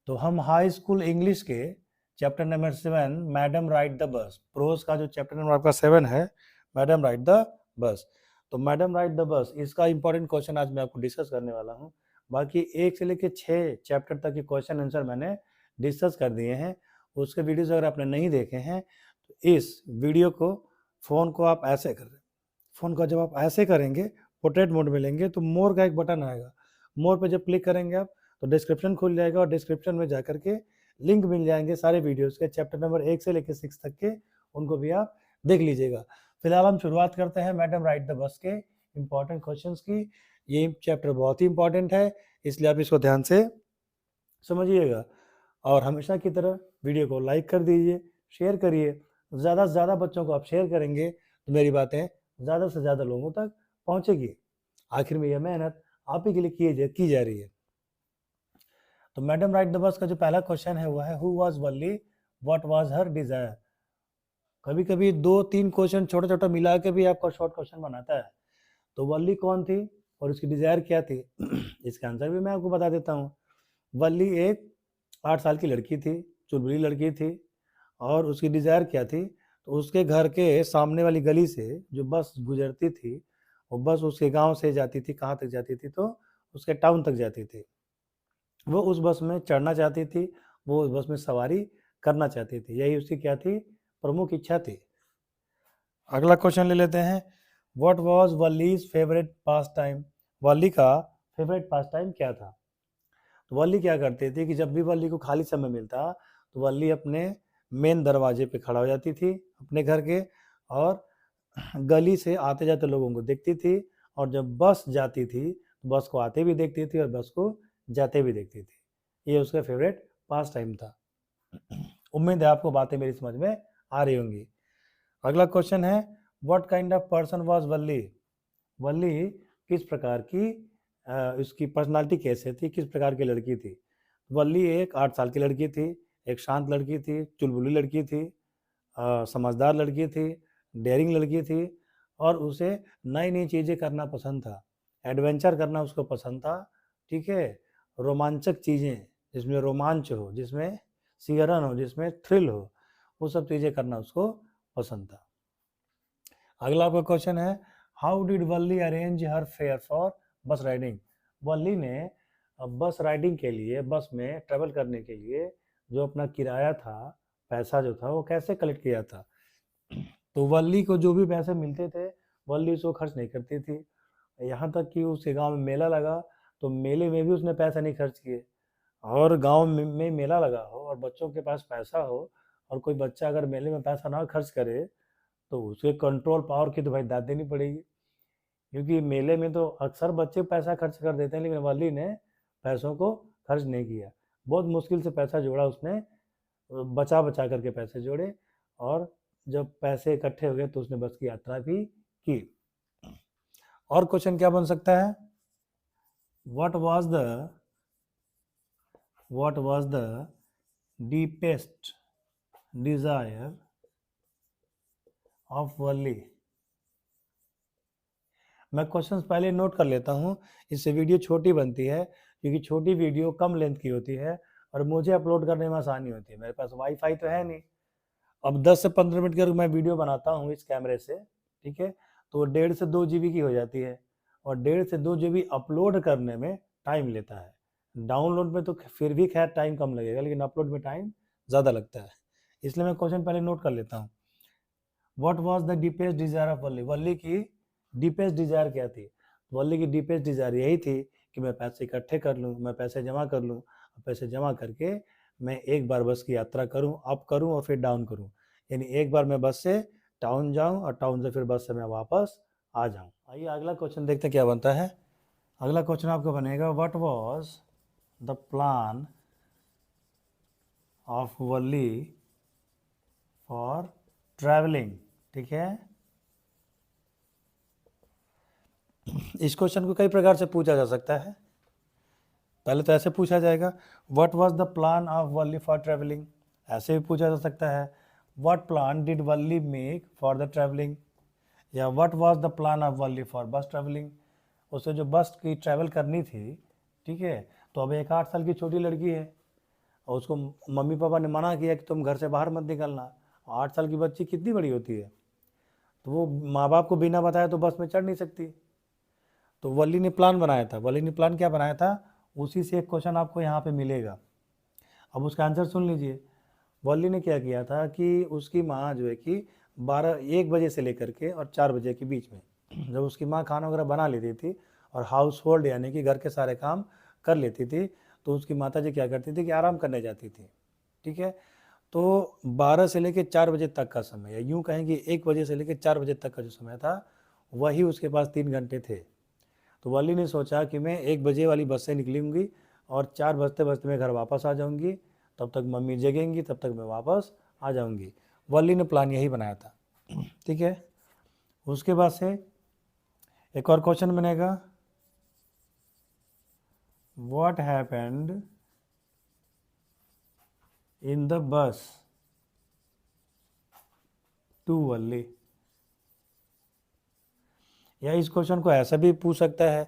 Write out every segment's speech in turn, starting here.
तो हम high school English के chapter number 7 madam ride the bus, prose का जो चैप्टर नंबर आपका 7 है मैडम राइड द बस। तो मैडम राइड द बस, इसका इंपॉर्टेंट क्वेश्चन आज मैं आपको डिस्कस करने वाला हूँ। बाकी 1 से लेकर 6 चैप्टर तक के क्वेश्चन आंसर मैंने डिस्कस कर दिए हैं। उसके वीडियोस अगर आपने नहीं देखे हैं तो इस वीडियो को फ़ोन को आप ऐसे कर, फ़ोन को जब आप ऐसे करेंगे पोर्ट्रेट मोड में लेंगे तो मोर का एक बटन आएगा। मोर पे जब क्लिक करेंगे आप तो डिस्क्रिप्शन खुल जाएगा और डिस्क्रिप्शन में जाकर के लिंक मिल जाएंगे सारे वीडियोस के, चैप्टर नंबर 1 से लेकर 6 तक के, उनको भी आप देख लीजिएगा। फिलहाल हम शुरुआत करते हैं मैडम राइड द बस के इंपॉर्टेंट क्वेश्चंस की। ये चैप्टर बहुत ही इंपॉर्टेंट है, इसलिए आप इसको ध्यान से समझिएगा और हमेशा की तरह वीडियो को लाइक कर दीजिए, शेयर करिए। ज़्यादा से ज़्यादा बच्चों को आप शेयर करेंगे तो मेरी बातें ज़्यादा से ज़्यादा लोगों तक पहुँचेगी। आखिर में यह मेहनत आप ही के लिए की जा रही है। तो मैडम राइड द बस का जो पहला क्वेश्चन है वो है who was Valli, what was her desire. कभी कभी 2-3 क्वेश्चन छोटा छोटा मिला के भी आपका शॉर्ट क्वेश्चन बनाता है। तो वल्ली कौन थी और उसकी डिजायर क्या थी इसका आंसर भी मैं आपको बता देता हूँ। वल्ली एक 8 साल की लड़की थी, चुलबुली लड़की थी और उसकी डिजायर क्या थी, तो उसके घर के सामने वाली गली से जो बस गुजरती थी वो बस उसके गांव से जाती थी, कहाँ तक जाती थी, तो उसके टाउन तक जाती थी। वो उस बस में चढ़ना चाहती थी, वो उस बस में सवारी करना चाहती थी, यही उसकी क्या थी, प्रमुख इच्छा थी। अगला क्वेश्चन ले लेते हैं, what was Valli's favourite pastime. Valli का फेवरेट पास टाइम क्या था। तो वल्ली क्या करती थी कि जब भी वल्ली को खाली समय मिलता तो वल्ली अपने मेन दरवाजे पे खड़ा हो जाती थी अपने घर के और गली से आते जाते लोगों को देखती थी और जब बस जाती थी तो बस को आते भी देखती थी और बस को जाते भी देखती थी। ये उसका फेवरेट पास टाइम था। उम्मीद है आपको बातें मेरी समझ में आ रही होंगी। अगला क्वेश्चन है what kind of person was Valli. Valli किस प्रकार की उसकी पर्सनालिटी कैसे थी, किस प्रकार की लड़की थी। वल्ली एक 8 साल की लड़की थी, एक शांत लड़की थी, चुलबुली लड़की थी, समझदार लड़की थी, डेयरिंग लड़की थी और उसे नई नई चीज़ें करना पसंद था, एडवेंचर करना उसको पसंद था। ठीक है, रोमांचक चीज़ें जिसमें रोमांच हो, जिसमें सिहरन हो, जिसमें थ्रिल हो, वो सब चीज़ें करना उसको पसंद था। अगला आपका क्वेश्चन है how did Valli arrange her fair for बस राइडिंग। वल्ली ने बस राइडिंग के लिए, बस में ट्रेवल करने के लिए जो अपना किराया था, पैसा जो था, वो कैसे कलेक्ट किया था। तो वल्ली को जो भी पैसे मिलते थे वल्ली उसको खर्च नहीं करती थी। यहाँ तक कि उसके गांव में मेला लगा तो मेले में भी उसने पैसा नहीं खर्च किए। और गांव में मेला लगा हो और बच्चों के पास पैसा हो और कोई बच्चा अगर मेले में पैसा ना खर्च करे तो उसके कंट्रोल पावर की तो भाई दाद देनी पड़ेगी, क्योंकि मेले में तो अक्सर बच्चे पैसा खर्च कर देते हैं लेकिन वल्ली ने पैसों को खर्च नहीं किया। बहुत मुश्किल से पैसा जोड़ा उसने, बचा बचा करके पैसे जोड़े और जब पैसे इकट्ठे हो गए तो उसने बस की यात्रा भी की। और क्वेश्चन क्या बन सकता है, what was the deepest desire of Valli. मैं क्वेश्चंस पहले नोट कर लेता हूँ, इससे वीडियो छोटी बनती है, क्योंकि छोटी वीडियो कम लेंथ की होती है और मुझे अपलोड करने में आसानी होती है। मेरे पास वाईफाई तो है नहीं। अब 10 से 15 मिनट की अगर मैं वीडियो बनाता हूँ इस कैमरे से, ठीक है, तो 1.5 से 2 GB की हो जाती है और 1.5 से 2 GB अपलोड करने में टाइम लेता है। डाउनलोड में तो फिर भी खैर टाइम कम लगेगा, लेकिन अपलोड में टाइम ज़्यादा लगता है। इसलिए मैं क्वेश्चन पहले नोट कर लेता हूँ। What was the deepest desire of Valli. Valli की डीपेस्ट डिजायर क्या थी। वल्ली की डीपेस्ट डिजायर यही थी कि मैं पैसे इकट्ठे कर लूँ, मैं पैसे जमा कर लूँ, पैसे जमा करके मैं एक बार बस की यात्रा करूँ, अप करूँ और फिर डाउन करूँ, यानी एक बार मैं बस से टाउन जाऊँ और टाउन से फिर बस से मैं वापस आ जाऊँ। आइए अगला क्वेश्चन देखते हैं क्या बनता है। अगला क्वेश्चन आपका बनेगा what was the plan of Valli for travelling. ठीक है, इस क्वेश्चन को कई प्रकार से पूछा जा सकता है। पहले तो ऐसे पूछा जाएगा what was the plan of Valli for travelling, ऐसे भी पूछा जा सकता है what plan did Valli make for the travelling, या what was the plan of Valli for bus travelling. उसे जो बस की ट्रैवल करनी थी, ठीक है, तो अब एक 8 साल की छोटी लड़की है और उसको मम्मी पापा ने मना किया कि तुम घर से बाहर मत निकलना। 8 साल की बच्ची कितनी बड़ी होती है, तो वो माँ बाप को बिना बताए तो बस में चढ़ नहीं सकती। तो वल्ली ने प्लान बनाया था। वल्ली ने प्लान क्या बनाया था, उसी से एक क्वेश्चन आपको यहाँ पे मिलेगा। अब उसका आंसर सुन लीजिए। वल्ली ने क्या किया था कि उसकी माँ जो है कि 1 बजे से लेकर के और 4 बजे के बीच में जब उसकी माँ खाना वगैरह बना लेती थी और हाउस होल्ड यानी कि घर के सारे काम कर लेती थी, तो उसकी माता जी क्या करती थी कि आराम करने जाती थी। ठीक है, तो 12 से लेकर 4 बजे तक का समय, या यूँ कहें कि 1 बजे से लेकर 4 बजे तक का जो समय था, वही उसके पास 3 घंटे थे। तो वल्ली ने सोचा कि मैं 1 बजे वाली बस से निकलूँगी और 4 बजते बजते मैं घर वापस आ जाऊँगी, तब तक मम्मी जगेंगी, तब तक मैं वापस आ जाऊँगी। वल्ली ने प्लान यही बनाया था। ठीक है, उसके बाद से एक और क्वेश्चन बनेगा, what happened in the bus to Valli. या इस क्वेश्चन को ऐसा भी पूछ सकता है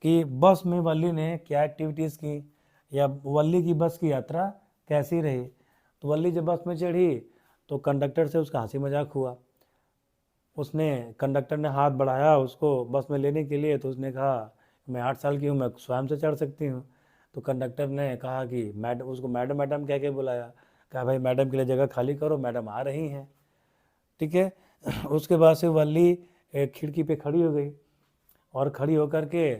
कि बस में वल्ली ने क्या एक्टिविटीज़ की, या वल्ली की बस की यात्रा कैसी रही। तो वल्ली जब बस में चढ़ी तो कंडक्टर से उसका हंसी मजाक हुआ। उसने कंडक्टर ने हाथ बढ़ाया उसको बस में लेने के लिए, तो उसने कहा मैं 8 साल की हूँ, मैं स्वयं से चढ़ सकती हूँ। तो कंडक्टर ने कहा कि मैडम, उसको मैडम मैडम कह के बुलाया, कहा भाई मैडम के लिए जगह खाली करो, मैडम आ रही हैं। ठीक है, उसके बाद से वल्ली एक खिड़की पे खड़ी हो गई और खड़ी होकर के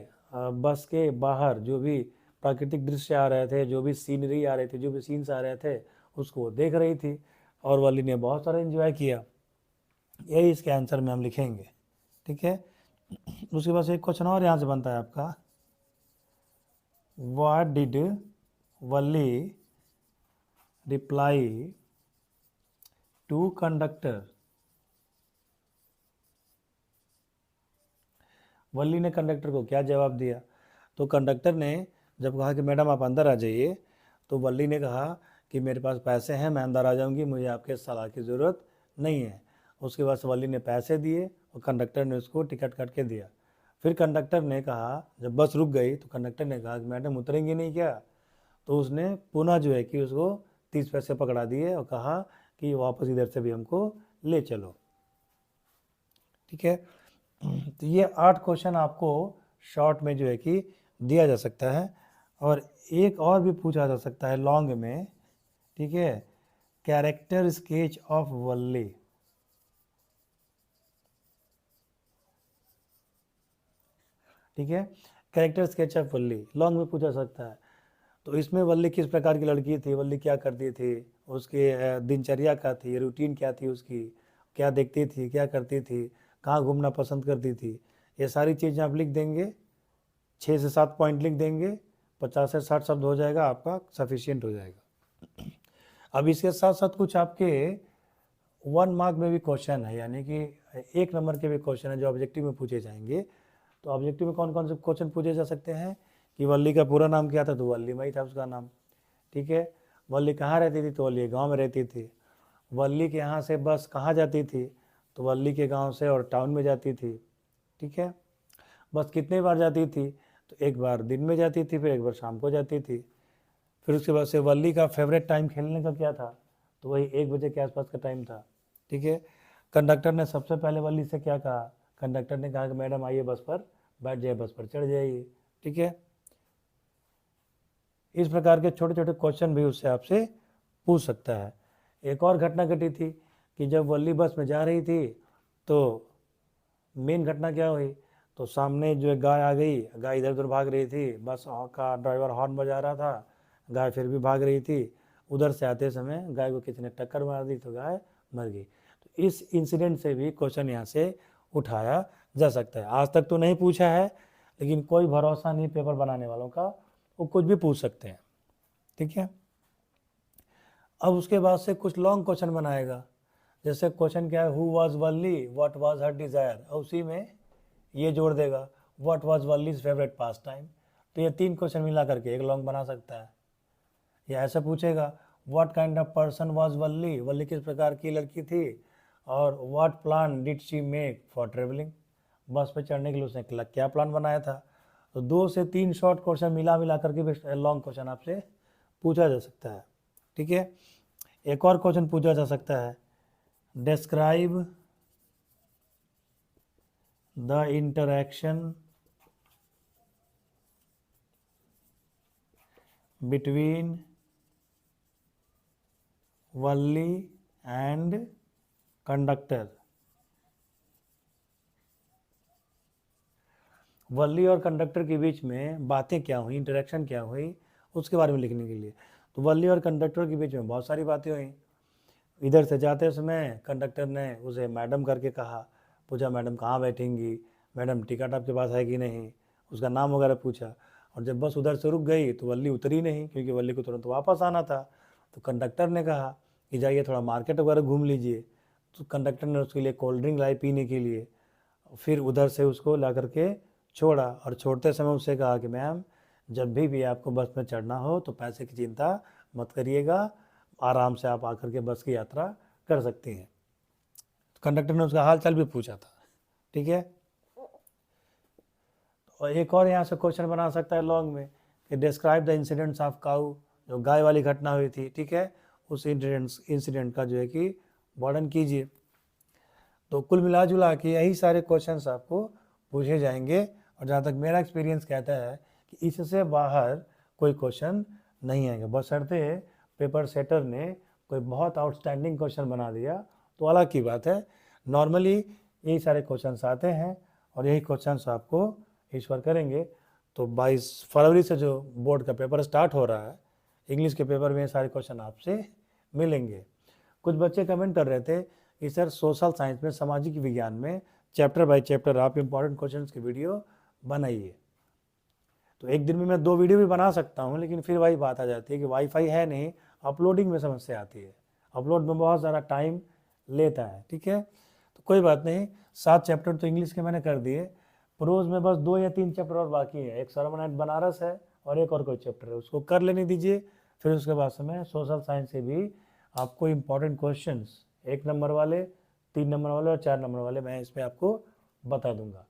बस के बाहर जो भी प्राकृतिक दृश्य आ रहे थे, जो भी सीनरी आ रही थी, जो भी सीन्स आ रहे थे, उसको देख रही थी और वल्ली ने बहुत सारा एंजॉय किया। यही इसके आंसर में हम लिखेंगे। ठीक है, उसके बाद एक क्वेश्चन और यहाँ से बनता है आपका, what did Valli reply to conductor. Valli ने कंडक्टर को क्या जवाब दिया। तो कंडक्टर ने जब कहा कि मैडम आप अंदर आ जाइए, तो वल्ली ने कहा कि मेरे पास पैसे हैं, मैं अंदर आ जाऊंगी, मुझे आपके सलाह की ज़रूरत नहीं है। उसके बाद वल्ली ने पैसे दिए और कंडक्टर ने उसको टिकट काट के दिया। फिर कंडक्टर ने कहा, जब बस रुक गई तो कंडक्टर ने कहा कि मैडम उतरेंगे नहीं क्या। तो उसने पुनः जो है कि उसको 30 पैसे पकड़ा दिए और कहा कि वापस इधर से भी हमको ले चलो। ठीक है, तो ये 8 क्वेश्चन आपको शॉर्ट में जो है कि दिया जा सकता है, और एक और भी पूछा जा सकता है लॉन्ग में। ठीक है, कैरेक्टर स्केच ऑफ वल्ली। ठीक है, character sketch of Valli long में पूछा सकता है। तो इसमें वल्ली किस प्रकार की लड़की थी, वल्ली क्या करती थी, उसके दिनचर्या क्या थी, रूटीन क्या थी उसकी, क्या देखती थी, क्या करती थी, कहाँ घूमना पसंद करती थी, ये सारी चीज़ें आप लिख देंगे। 6 से 7 पॉइंट लिख देंगे, 50 से 60 शब्द हो जाएगा, आपका सफिशियंट हो जाएगा। अब इसके साथ साथ कुछ आपके 1 मार्क में भी क्वेश्चन है, यानी कि 1 नंबर के भी क्वेश्चन है जो ऑब्जेक्टिव में पूछे जाएंगे। तो ऑब्जेक्टिव में कौन कौन से क्वेश्चन पूछे जा सकते हैं कि वल्ली का पूरा नाम क्या था, तो वल्ली मई था उसका नाम। ठीक है, वल्ली कहाँ रहती थी, तो वल्ली गाँव में रहती थी। वल्ली के यहाँ से बस कहाँ जाती थी, तो वल्ली के गाँव से और टाउन में जाती थी। ठीक है, बस कितने बार जाती थी, तो एक बार दिन में जाती थी, फिर एक बार शाम को जाती थी। फिर उसके बाद से वल्ली का फेवरेट टाइम खेलने का क्या था, तो वही 1 बजे के आसपास का टाइम था। ठीक है, कंडक्टर ने सबसे पहले वल्ली से क्या कहा, कंडक्टर ने कहा कि मैडम आइए बस पर बैठ जाइए, बस पर चढ़ जाइए। ठीक है, इस प्रकार के छोटे छोटे क्वेश्चन भी उससे आपसे पूछ सकता है। एक और घटना घटी थी कि जब वल्ली बस में जा रही थी, तो मेन घटना क्या हुई, तो सामने जो एक गाय आ गई, गाय इधर उधर भाग रही थी, बस का ड्राइवर हॉर्न बजा रहा था, गाय फिर भी भाग रही थी। उधर से आते समय गाय को किसी ने टक्कर मार दी तो गाय मर गई। तो इस इंसिडेंट से भी क्वेश्चन यहाँ से उठाया जा सकता है। आज तक तो नहीं पूछा है, लेकिन कोई भरोसा नहीं पेपर बनाने वालों का, वो कुछ भी पूछ सकते हैं। ठीक है, अब उसके बाद से कुछ लॉन्ग क्वेश्चन बनाएगा। जैसे क्वेश्चन क्या है, who was Valli, what was her desire, और उसी में ये जोड़ देगा what was Valli's favourite pastime. तो ये 3 क्वेश्चन मिला करके एक लॉन्ग बना सकता है। या ऐसा पूछेगा, what kind of person was Valli, Valli किस प्रकार की लड़की थी, और what plan did she make for travelling, bus पे चढ़ने के लिए उसने क्या प्लान बनाया था। तो 2 से 3 शॉर्ट क्वेश्चन मिला करके भी लॉन्ग क्वेश्चन आपसे पूछा जा सकता है। ठीक है। एक और क्वेश्चन पूछा जा सकता है, describe the interaction between Valli and conductor. Valli और कंडक्टर के बीच में बातें क्या हुई, इंटरेक्शन क्या हुई, उसके बारे में लिखने के लिए। तो वल्ली और कंडक्टर के बीच में बहुत सारी बातें हुई। इधर से जाते समय कंडक्टर ने उसे मैडम करके कहा, पूछा मैडम कहाँ बैठेंगी, मैडम टिकट आपके पास है कि नहीं, उसका नाम वगैरह पूछा। और जब बस उधर से रुक गई तो वल्ली उतरी नहीं, क्योंकि वल्ली को तुरंत वापस आना था। तो कंडक्टर ने कहा कि जाइए थोड़ा मार्केट वगैरह घूम लीजिए। तो कंडक्टर ने उसके लिए कोल्ड ड्रिंक लाई पीने के लिए। फिर उधर से उसको ला करके छोड़ा, और छोड़ते समय उससे कहा कि मैम जब भी आपको बस में चढ़ना हो तो पैसे की चिंता मत करिएगा, आराम से आप आकर के बस की यात्रा कर सकती हैं। तो कंडक्टर ने उसका हाल चाल भी पूछा था, ठीक है। और एक और यहाँ से क्वेश्चन बना सकता है लॉन्ग में कि डिस्क्राइब द इंसिडेंट्स ऑफ काऊ, जो गाय वाली घटना हुई थी, ठीक है, उस इंसिडेंट का जो है कि वर्णन कीजिए। तो कुल मिला जुला के यही सारे क्वेश्चंस आपको पूछे जाएंगे। और जहाँ तक मेरा एक्सपीरियंस कहता है कि इससे बाहर कोई क्वेश्चन नहीं आएंगे, बशर्ते पेपर सेटर ने कोई बहुत आउटस्टैंडिंग क्वेश्चन बना दिया तो अलग की बात है। नॉर्मली यही सारे क्वेश्चंस आते हैं और यही क्वेश्चंस आपको ईश्वर करेंगे। तो 22 फरवरी से जो बोर्ड का पेपर स्टार्ट हो रहा है, इंग्लिश के पेपर में ये सारे क्वेश्चन आपसे मिलेंगे। कुछ बच्चे कमेंट कर रहे थे कि सर सोशल साइंस में, सामाजिक विज्ञान में चैप्टर बाय चैप्टर आप इंपॉर्टेंट क्वेश्चंस की वीडियो बनाइए। तो एक दिन में मैं 2 वीडियो भी बना सकता हूँ, लेकिन फिर वही बात आ जाती है कि वाईफाई है नहीं, अपलोडिंग में समस्या आती है, अपलोड में बहुत ज़्यादा टाइम लेता है, ठीक है। तो कोई बात नहीं, 7 चैप्टर तो इंग्लिश के मैंने कर दिए, प्रोज में बस 2 या 3 चैप्टर और बाकी है। एक सरमन एट बनारस है और एक और कोई चैप्टर है, उसको कर लेने दीजिए। फिर उसके बाद समय सोशल साइंस से भी आपको इंपॉर्टेंट क्वेश्चंस 1 नंबर वाले, 3 नंबर वाले और 4 नंबर वाले मैं इसमें आपको बता दूंगा।